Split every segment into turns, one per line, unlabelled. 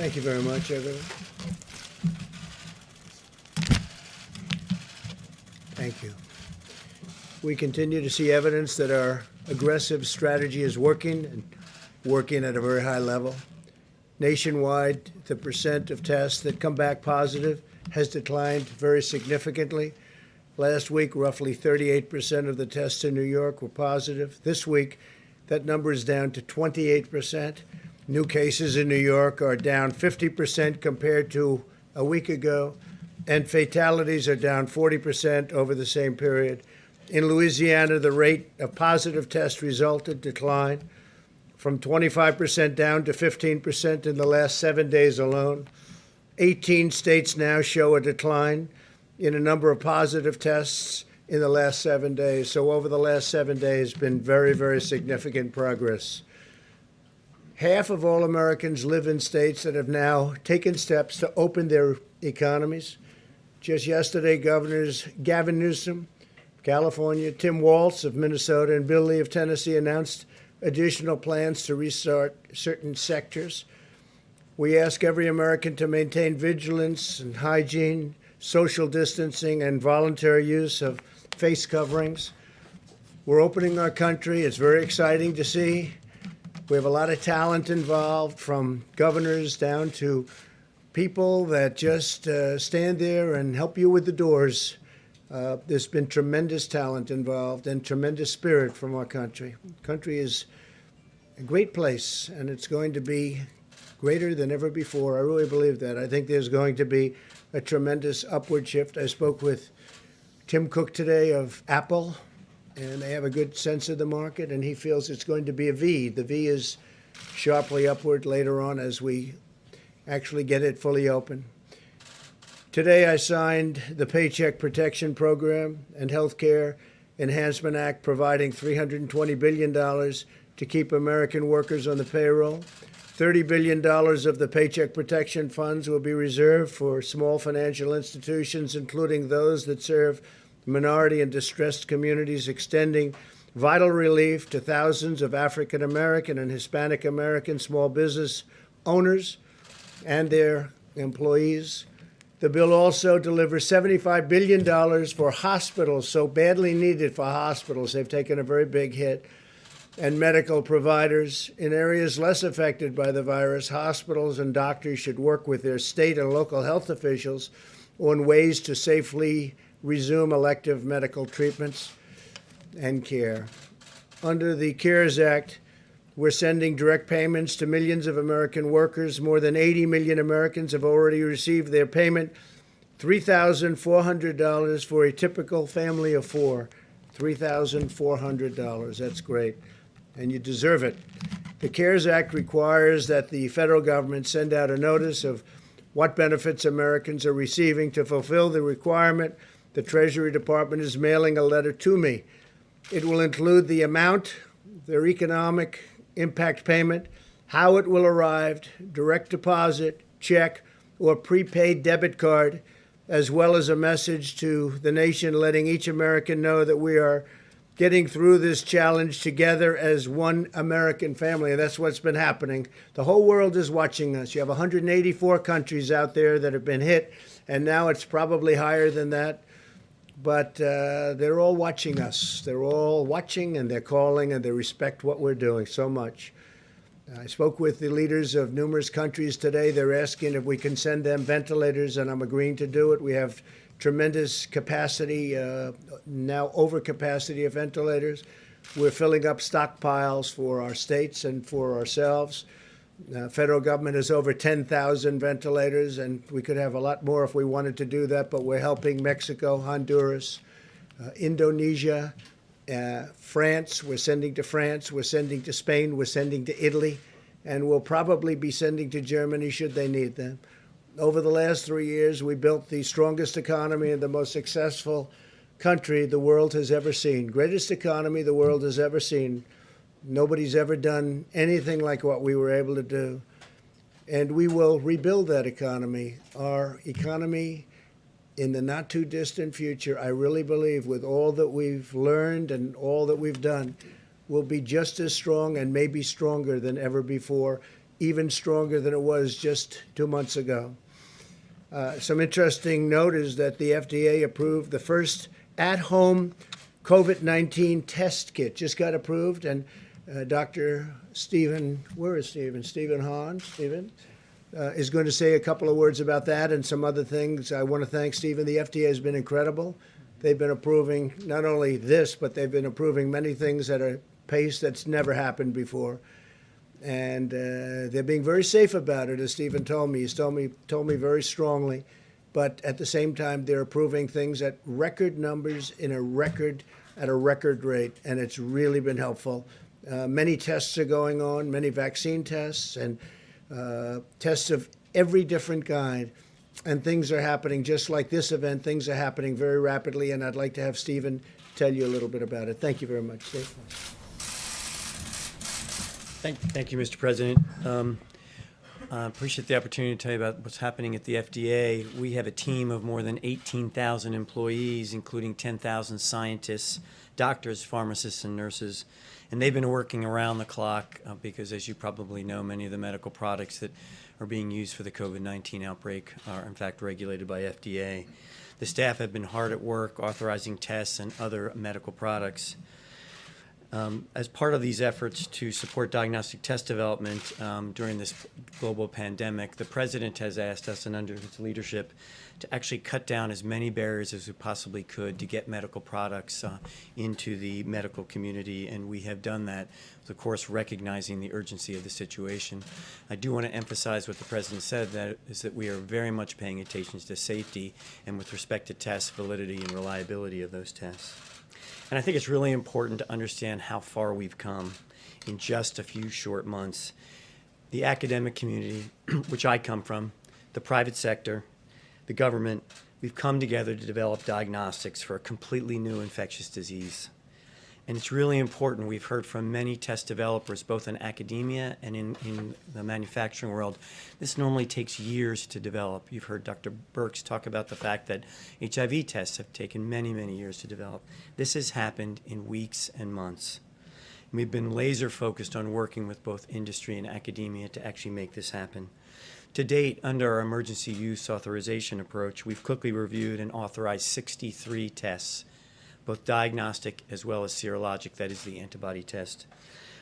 Thank you very much, everyone. Thank you. We continue to see evidence that our aggressive strategy is working and working at a very high level. Nationwide, the percent of tests that come back positive has declined very significantly. Last week, roughly 38% of the tests in New York were positive. This week, that number is down to 28%. New cases in New York are down 50% compared to a week ago, and fatalities are down 40% over the same period. In Louisiana, the rate of positive test resulted declined from 25% down to 15% in the last 7 days alone. 18 states now show a decline in a number of positive tests in the last 7 days. So over the last 7 days, been very, very significant progress. Half of all Americans live in states that have now taken steps to open their economies. Just yesterday, Governors Gavin Newsom, California, Tim Walz of Minnesota, and Bill Lee of Tennessee announced additional plans to restart certain sectors. We ask every American to maintain vigilance and hygiene, social distancing, and voluntary use of face coverings. We're opening our country. It's very exciting to see. We have a lot of talent involved, from governors down to people that just stand there and help you with the doors. There's been tremendous talent involved and tremendous spirit from our country. The country is a great place, and it's going to be greater than ever before. I really believe that. I think there's going to be a tremendous upward shift. I spoke with Tim Cook today of Apple, and they have a good sense of the market, and he feels it's going to be a V. The V is sharply upward later on as we actually get it fully open. Today, I signed the Paycheck Protection Program and Healthcare Enhancement Act, providing $320 billion to keep American workers on the payroll. $30 billion of the Paycheck Protection funds will be reserved for small financial institutions, including those that serve minority and distressed communities, extending vital relief to thousands of African American and Hispanic American small business owners and their employees. The bill also delivers $75 billion for hospitals, so badly needed for hospitals. They've taken a very big hit. And medical providers in areas less affected by the virus. Hospitals and doctors should work with their state and local health officials on ways to safely resume elective medical treatments and care. Under the CARES Act, we're sending direct payments to millions of American workers. More than 80 million Americans have already received their payment, $3,400 for a typical family of four. $3,400. That's great. And you deserve it. The CARES Act requires that the federal government send out a notice of what benefits Americans are receiving. To fulfill the requirement, the Treasury Department is mailing a letter to me. It will include the amount, their economic impact payment, how it will arrive, direct deposit, check, or prepaid debit card, as well as a message to the nation letting each American know that we are getting through this challenge together as one American family. And that's what's been happening. The whole world is watching us. You have 184 countries out there that have been hit, and now it's probably higher than that. But they're all watching us. They're all watching, and they're calling, and they respect what we're doing so much. I spoke with the leaders of numerous countries today. They're asking if we can send them ventilators, and I'm agreeing to do it. We have tremendous capacity, now overcapacity of ventilators. We're filling up stockpiles for our states and for ourselves. Federal government has over 10,000 ventilators, and we could have a lot more if we wanted to do that, but we're helping Mexico, Honduras, Indonesia, France. We're sending to France. We're sending to Spain. We're sending to Italy, and we'll probably be sending to Germany should they need them. Over the last 3 years, we built the strongest economy and the most successful country the world has ever seen. Greatest economy the world has ever seen. Nobody's ever done anything like what we were able to do. And we will rebuild that economy. Our economy in the not too distant future, I really believe, with all that we've learned and all that we've done, will be just as strong and maybe stronger than ever before. even stronger than it was just 2 months ago. Some interesting note is that the FDA approved the first at-home COVID-19 test kit, just got approved, and Dr. Stephen, where is Stephen? Stephen Hahn, Stephen, is going to say a couple of words about that and some other things. I want to thank Stephen. The FDA has been incredible. They've been approving not only this, but they've been approving many things at a pace that's never happened before. And they're being very safe about it, as Stephen told me. He's told me very strongly. But at the same time, they're approving things at record numbers at a record rate, and it's really been helpful. Many tests are going on, many vaccine tests, and tests of every different kind. And things are happening, just like this event, things are happening very rapidly, and I'd like to have Stephen tell you a little bit about it. Thank you very much, Steve.
Thank you, Mr. President. I appreciate the opportunity to tell you about what's happening at the FDA. We have a team of more than 18,000 employees, including 10,000 scientists, doctors, pharmacists, and nurses. And they've been working around the clock because, as you probably know, many of the medical products that are being used for the COVID-19 outbreak are, in fact, regulated by FDA. The staff have been hard at work authorizing tests and other medical products. As part of these efforts to support diagnostic test development during this global pandemic, the President has asked us, and under his leadership, to actually cut down as many barriers as we possibly could to get medical products into the medical community, and we have done that, of course, recognizing the urgency of the situation. I do want to emphasize what the President said, that is that we are very much paying attention to safety and with respect to test validity and reliability of those tests. And I think it's really important to understand how far we've come in just a few short months. The academic community, which I come from, the private sector, the government, we've come together to develop diagnostics for a completely new infectious disease. And it's really important. We've heard from many test developers, both in academia and in the manufacturing world. This normally takes years to develop. You've heard Dr. Birx talk about the fact that HIV tests have taken many, many years to develop. This has happened in weeks and months. And we've been laser focused on working with both industry and academia to actually make this happen. To date, under our emergency use authorization approach, we've quickly reviewed and authorized 63 tests, both diagnostic as well as serologic, that is the antibody test.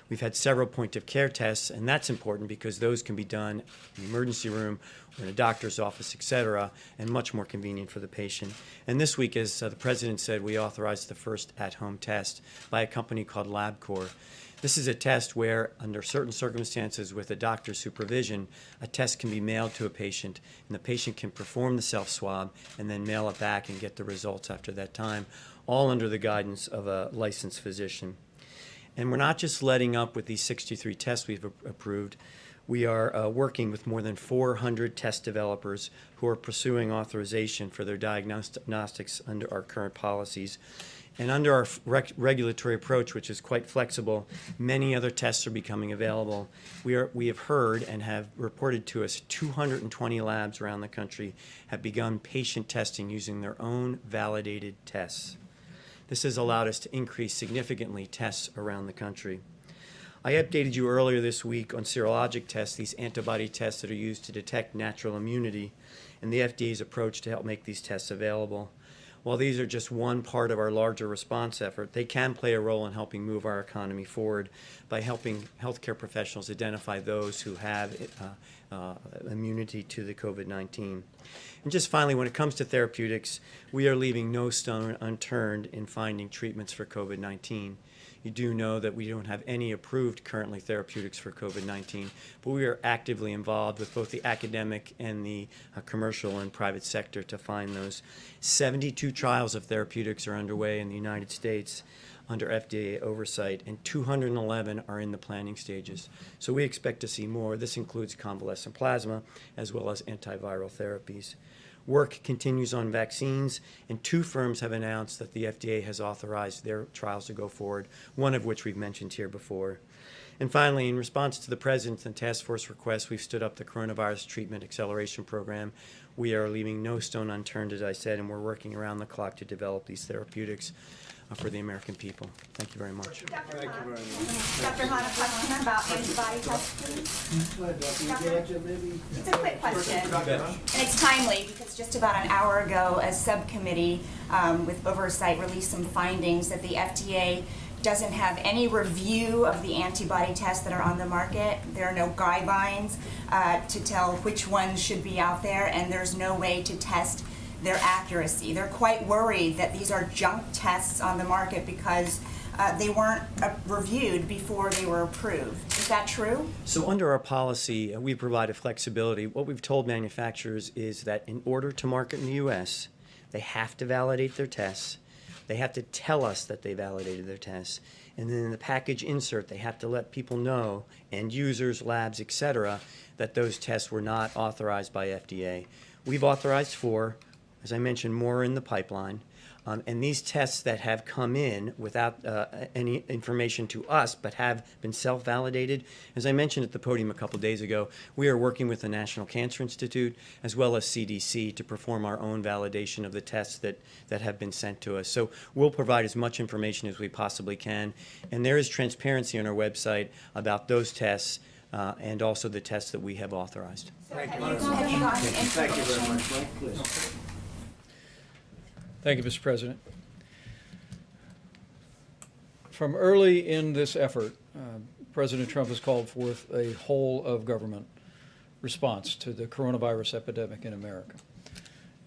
We've had several point-of-care tests, and that's important because those can be done in the emergency room or in a doctor's office, et cetera, and much more convenient for the patient. And this week, as the President said, we authorized the first at-home test by a company called LabCorp. This is a test where, under certain circumstances with a doctor's supervision, a test can be mailed to a patient, and the patient can perform the self-swab and then mail it back and get the results after that time, all under the guidance of a licensed physician. And we're not just letting up with these 63 tests we've approved. We are working with more than 400 test developers who are pursuing authorization for their diagnostics under our current policies. And under our regulatory approach, which is quite flexible, many other tests are becoming available. We have heard and have reported to us 220 labs around the country have begun patient testing using their own validated tests. This has allowed us to increase significantly tests around the country. I updated you earlier this week on serologic tests, these antibody tests that are used to detect natural immunity, and the FDA's approach to help make these tests available. While these are just one part of our larger response effort, they can play a role in helping move our economy forward by helping healthcare professionals identify those who have immunity to the COVID-19. And just finally, when it comes to therapeutics, we are leaving no stone unturned in finding treatments for COVID-19. You do know that we don't have any approved currently therapeutics for COVID-19, but we are actively involved with both the academic and the commercial and private sector to find those. 72 trials of therapeutics are underway in the United States under FDA oversight, and 211 are in the planning stages. So we expect to see more. This includes convalescent plasma as well as antiviral therapies. Work continues on vaccines, and 2 firms have announced that the FDA has authorized their trials to go forward, one of which we've mentioned here before. And finally, in response to the President's and task force requests, we've stood up the Coronavirus Treatment Acceleration Program. We are leaving no stone unturned, as I said, and we're working around the clock to develop these therapeutics. for the American people. Thank you very much.
Dr. Hahn, a question about antibody tests, please. It's a quick question, and it's timely because just about an hour ago, a subcommittee with oversight released some findings that the FDA doesn't have any review of the antibody tests that are on the market. There are no guidelines to tell which ones should be out there, and there's no way to test their accuracy. They're quite worried that these are junk tests on the market because they weren't reviewed before they were approved. Is that true?
So under our policy, we provided flexibility. What we've told manufacturers is that in order to market in the U.S., they have to validate their tests. They have to tell us that they validated their tests. And then in the package insert, they have to let people know, end users, labs, et cetera, that those tests were not authorized by FDA. We've authorized 4. As I mentioned, more in the pipeline. And these tests that have come in without any information to us but have been self-validated, as I mentioned at the podium a couple days ago, we are working with the National Cancer Institute as well as CDC to perform our own validation of the tests that have been sent to us. So we'll provide as much information as we possibly can. And there is transparency on our website about those tests and also the tests that we have authorized.
Have you gotten
Thank you very
information?
much, Mike, please.
Thank you, Mr. President. From early in this effort, President Trump has called forth a whole-of-government response to the coronavirus epidemic in America.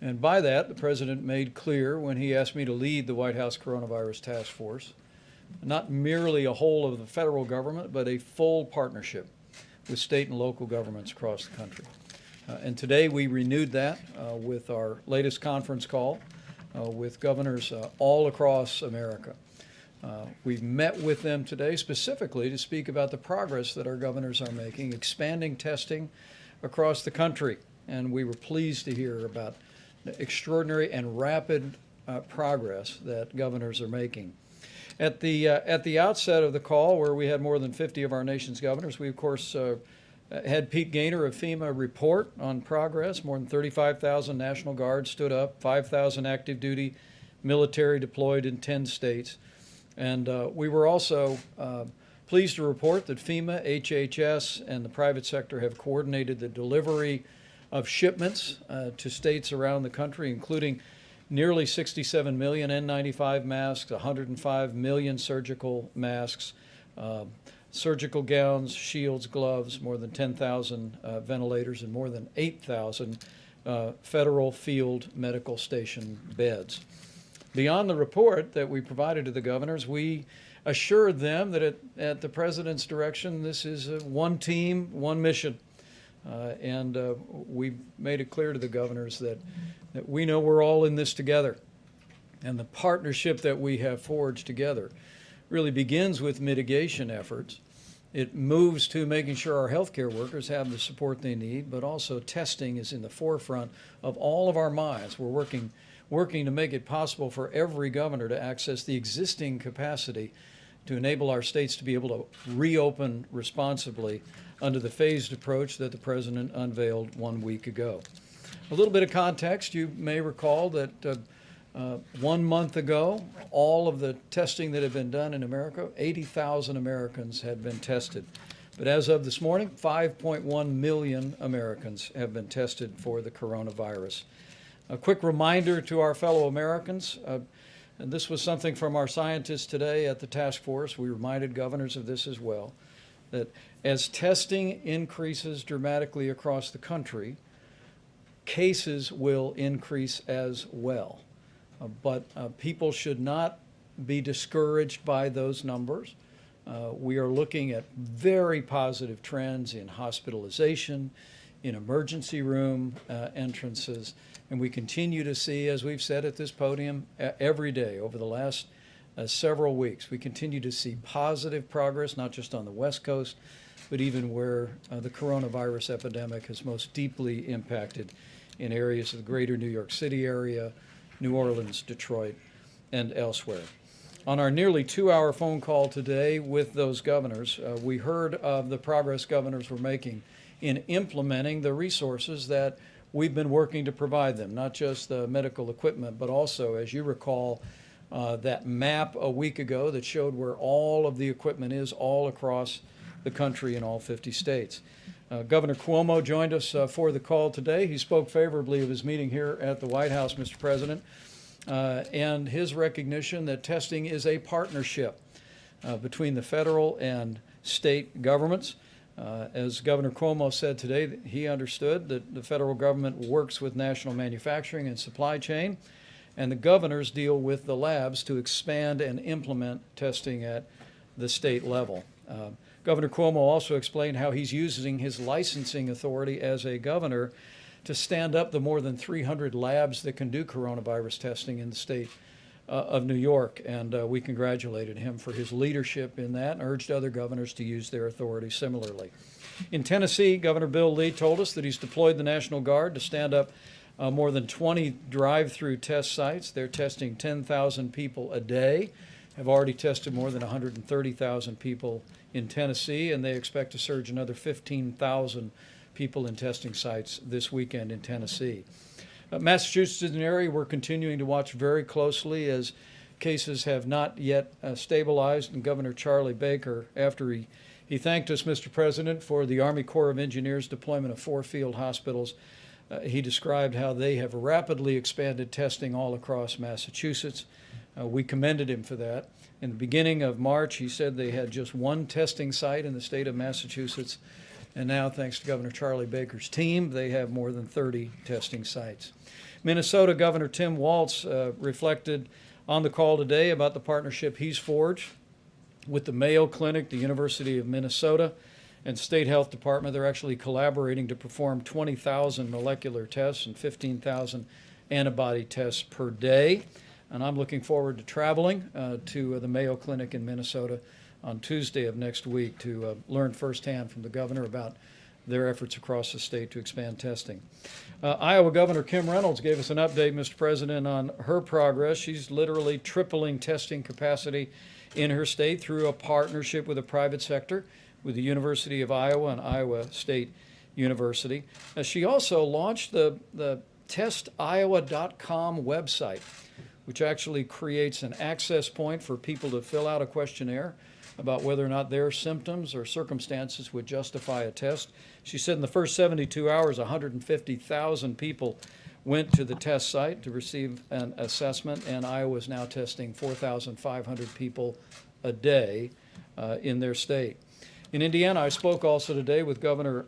And by that, the President made clear when he asked me to lead the White House Coronavirus Task Force, not merely a whole of the federal government, but a full partnership with state and local governments across the country. And today we renewed that with our latest conference call with governors all across America. We've met with them today specifically to speak about the progress that our governors are making, expanding testing across the country. And we were pleased to hear about the extraordinary and rapid progress that governors are making. At the outset of the call, where we had more than 50 of our nation's governors, we, of course, had Pete Gaynor of FEMA report on progress. More than 35,000 National Guards stood up, 5,000 active duty military deployed in 10 states. And we were also pleased to report that FEMA, HHS, and the private sector have coordinated the delivery of shipments to states around the country, including nearly 67 million N95 masks, 105 million surgical masks, surgical gowns, shields, gloves, more than 10,000 ventilators, and more than 8,000 federal field medical station beds. Beyond the report that we provided to the governors, we assured them that at the President's direction, this is one team, one mission. And we made it clear to the governors that we know we're all in this together. And the partnership that we have forged together really begins with mitigation efforts. It moves to making sure our healthcare workers have the support they need, but also testing is in the forefront of all of our minds. We're working to make it possible for every governor to access the existing capacity to enable our states to be able to reopen responsibly under the phased approach that the President unveiled 1 week ago. A little bit of context, you may recall that 1 month ago, all of the testing that had been done in America, 80,000 Americans had been tested. But as of this morning, 5.1 million Americans have been tested for the coronavirus. A quick reminder to our fellow Americans, and this was something from our scientists today at the task force, we reminded governors of this as well, that as testing increases dramatically across the country, cases will increase as well. But people should not be discouraged by those numbers. We are looking at very positive trends in hospitalization, in emergency room entrances, and we continue to see, as we've said at this podium every day over the last several weeks, we continue to see positive progress, not just on the West Coast, but even where the coronavirus epidemic has most deeply impacted in areas of the greater New York City area, New Orleans, Detroit, and elsewhere. On our nearly 2-hour phone call today with those governors, we heard of the progress governors were making in implementing the resources that we've been working to provide them, not just the medical equipment, but also, as you recall, that map a week ago that showed where all of the equipment is all across the country in all 50 states. Governor Cuomo joined us for the call today. He spoke favorably of his meeting here at the White House, Mr. President, and his recognition that testing is a partnership between the federal and state governments. As Governor Cuomo said today, he understood that the federal government works with national manufacturing and supply chain, and the governors deal with the labs to expand and implement testing at the state level. Governor Cuomo also explained how he's using his licensing authority as a governor to stand up the more than 300 labs that can do coronavirus testing in the state of New York, and we congratulated him for his leadership in that and urged other governors to use their authority similarly. In Tennessee, Governor Bill Lee told us that he's deployed the National Guard to stand up more than 20 drive-through test sites. They're testing 10,000 people a day, have already tested more than 130,000 people in Tennessee, and they expect to surge another 15,000 people in testing sites this weekend in Tennessee. Massachusetts is an area we're continuing to watch very closely as cases have not yet stabilized, and Governor Charlie Baker, after he thanked us, Mr. President, for the Army Corps of Engineers deployment of 4 field hospitals, he described how they have rapidly expanded testing all across Massachusetts. We commended him for that. In the beginning of March, he said they had just 1 testing site in the state of Massachusetts, and now, thanks to Governor Charlie Baker's team, they have more than 30 testing sites. Minnesota Governor Tim Walz reflected on the call today about the partnership he's forged with the Mayo Clinic, the University of Minnesota, and State Health Department. They're actually collaborating to perform 20,000 molecular tests and 15,000 antibody tests per day. And I'm looking forward to traveling to the Mayo Clinic in Minnesota on Tuesday of next week to learn firsthand from the governor about their efforts across the state to expand testing. Iowa Governor Kim Reynolds gave us an update, Mr. President, on her progress. She's literally tripling testing capacity in her state through a partnership with the private sector, with the University of Iowa and Iowa State University. She also launched the testiowa.com website, which actually creates an access point for people to fill out a questionnaire about whether or not their symptoms or circumstances would justify a test. She said in the first 72 hours, 150,000 people went to the test site to receive an assessment, and Iowa is now testing 4,500 people a day in their state. In Indiana, I spoke also today with Governor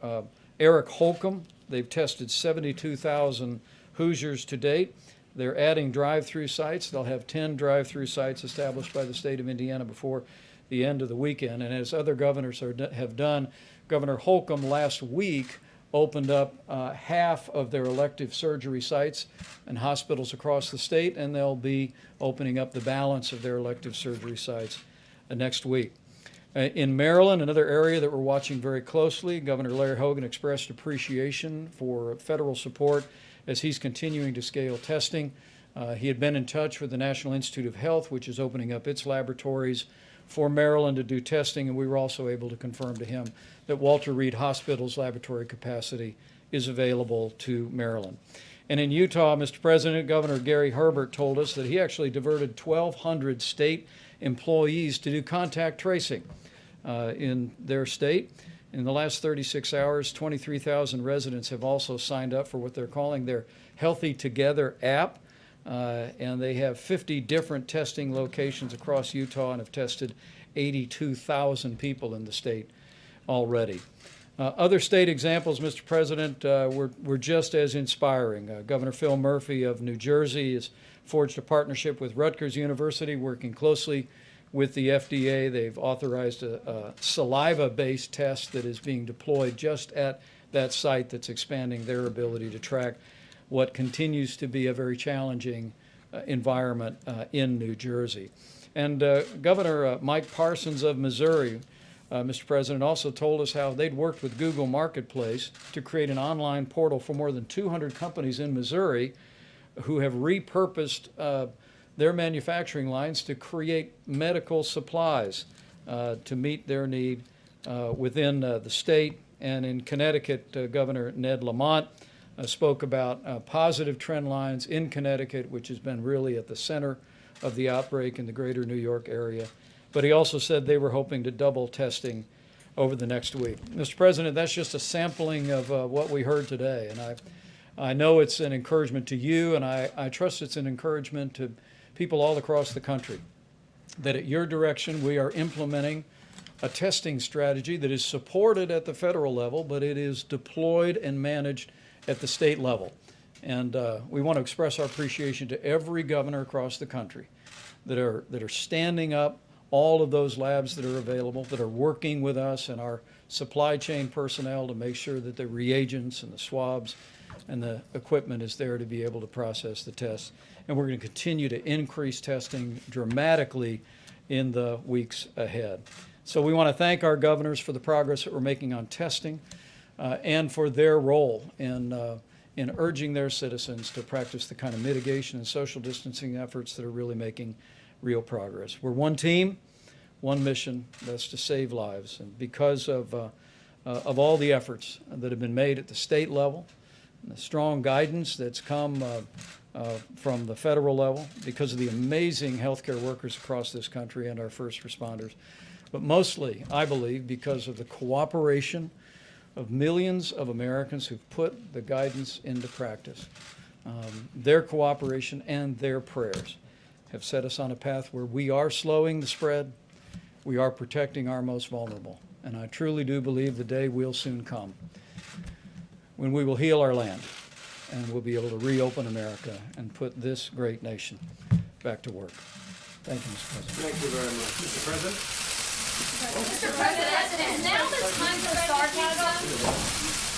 Eric Holcomb. They've tested 72,000 Hoosiers to date. They're adding drive-through sites. They'll have 10 drive-through sites established by the state of Indiana before the end of the weekend. And as other governors have done, Governor Holcomb last week opened up half of their elective surgery sites and hospitals across the state, and they'll be opening up the balance of their elective surgery sites next week. In Maryland, another area that we're watching very closely, Governor Larry Hogan expressed appreciation for federal support as he's continuing to scale testing. He had been in touch with the National Institute of Health, which is opening up its laboratories for Maryland to do testing, and we were also able to confirm to him that Walter Reed Hospital's laboratory capacity is available to Maryland. And in Utah, Mr. President, Governor Gary Herbert told us that he actually diverted 1,200 state employees to do contact tracing in their state. In the last 36 hours, 23,000 residents have also signed up for what they're calling their Healthy Together app. And they have 50 different testing locations across Utah and have tested 82,000 people in the state already. Other state examples, Mr. President, were just as inspiring. Governor Phil Murphy of New Jersey has forged a partnership with Rutgers University, working closely with the FDA. They've authorized a saliva-based test that is being deployed just at that site, that's expanding their ability to track what continues to be a very challenging environment in New Jersey. And Governor Mike Parsons of Missouri, Mr. President, also told us how they'd worked with Google Marketplace to create an online portal for more than 200 companies in Missouri who have repurposed their manufacturing lines to create medical supplies to meet their need within the state. And in Connecticut, Governor Ned Lamont spoke about positive trend lines in Connecticut, which has been really at the center of the outbreak in the greater New York area. But he also said they were hoping to double testing over the next week. Mr. President, that's just a sampling of what we heard today. And I know it's an encouragement to you, and I trust it's an encouragement to people all across the country, that at your direction we are implementing a testing strategy that is supported at the federal level, but it is deployed and managed at the state level. And we want to express our appreciation to every governor across the country that are standing up all of those labs that are available, that are working with us and our supply chain personnel to make sure that the reagents and the swabs and the equipment is there to be able to process the tests. And we're going to continue to increase testing dramatically in the weeks ahead. So we want to thank our governors for the progress that we're making on testing and for their role in urging their citizens to practice the kind of mitigation and social distancing efforts that are really making real progress. We're one team, one mission, that's to save lives. And because of all the efforts that have been made at the state level, and the strong guidance that's come from the federal level, because of the amazing healthcare workers across this country and our first responders, but mostly, I believe, because of the cooperation of millions of Americans who've put the guidance into practice. Their cooperation and their prayers have set us on a path where we are slowing the spread, we are protecting our most vulnerable. And I truly do believe the day will soon come when we will heal our land and we'll be able to reopen America and put this great nation back to work. Thank you, Mr. President.
Thank you very much.
Mr. President?
Mr. President, is now the time for sarcasm?